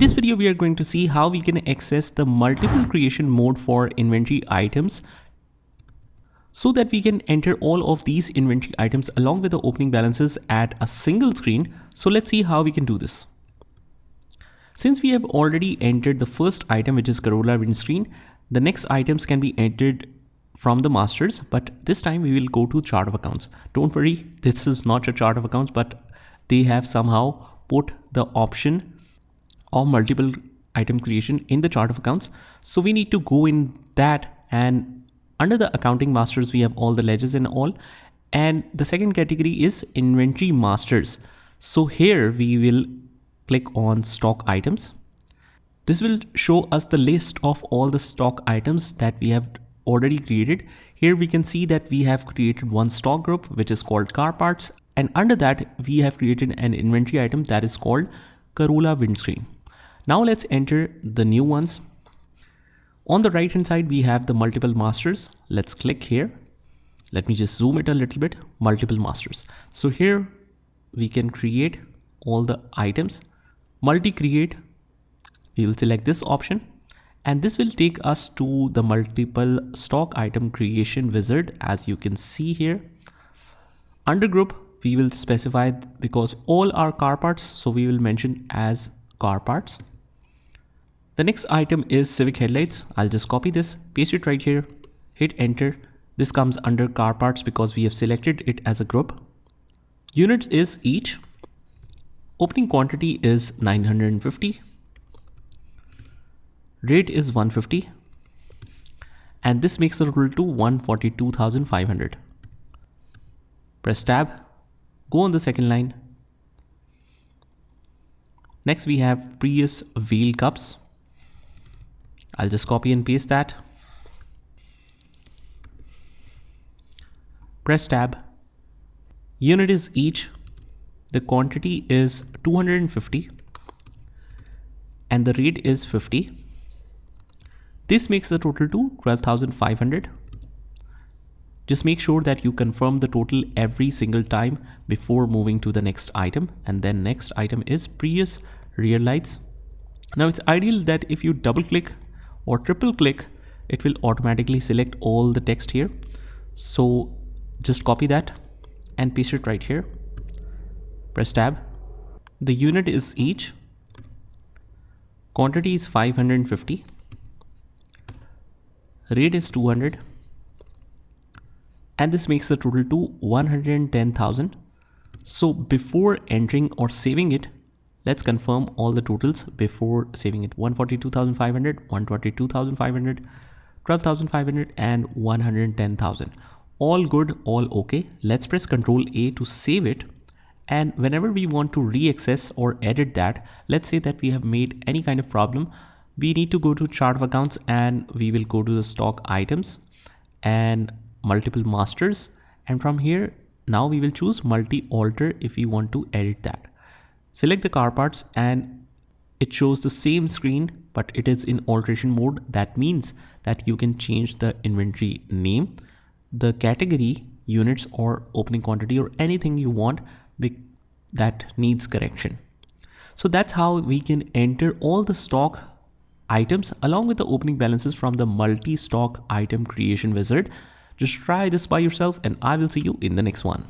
this video, we are going to see how we can access the multiple creation mode for inventory items so that we can enter all of these inventory items along with the opening balances at a single screen. So let's see how we can do this. Since we have already entered the first item, which is Corolla windscreen, the next items can be entered from the masters, but this time we will go to chart of accounts. Don't worry, this is not a chart of accounts, but they have somehow put the option of multiple item creation in the chart of accounts. So we need to go in that, and under the accounting masters, we have all the ledgers and all. And the second category is inventory masters. So here we will click on stock items. This will show us the list of all the stock items that we have already created. Here we can see that we have created one stock group, which is called car parts. And under that, we have created an inventory item that is called Corolla windscreen. Now let's enter the new ones. On the right hand side, we have the multiple masters. Let's click here. Let me just zoom it a little bit. Multiple masters. So here we can create all the items. Multi-create. We will select this option. And this will take us to the multiple stock item creation wizard, as you can see here. Under group, we will specify, because all are car parts, so we will mention as car parts. The next item is Civic headlights. I'll just copy this, paste it right here, hit enter. This comes under car parts because we have selected it as a group. Units is each. Opening quantity is 950. Rate is 150. And this makes the total to 142,500. Press tab. Go on the second line. Next we have Prius wheel cups. I'll just copy and paste that. Press tab. Unit is each. The quantity is 250. And the rate is 50. This makes the total to 12,500. Just make sure that you confirm the total every single time before moving to the next item. And then next item is Prius rear lights. Now it's ideal that if you double click or triple click, it will automatically select all the text here. So just copy that and paste it right here. Press tab. The unit is each. Quantity is 550. Rate is 200. And this makes the total to 110,000. So before entering or saving it, let's confirm all the totals before saving it. 142,500, 122,500, 12,500 and 110,000. All good, all okay. Let's press Ctrl A to save it. And whenever we want to re-access or edit that, let's say that we have made any kind of problem, we need to go to chart of accounts and we will go to the stock items and multiple masters. And from here, now we will choose multi-alter if we want to edit that. Select the car parts and it shows the same screen, but it is in alteration mode. That means that you can change the inventory name, the category, units or opening quantity or anything you want that needs correction. So that's how we can enter all the stock items along with the opening balances from the multi-stock item creation wizard. Just try this by yourself and I will see you in the next one.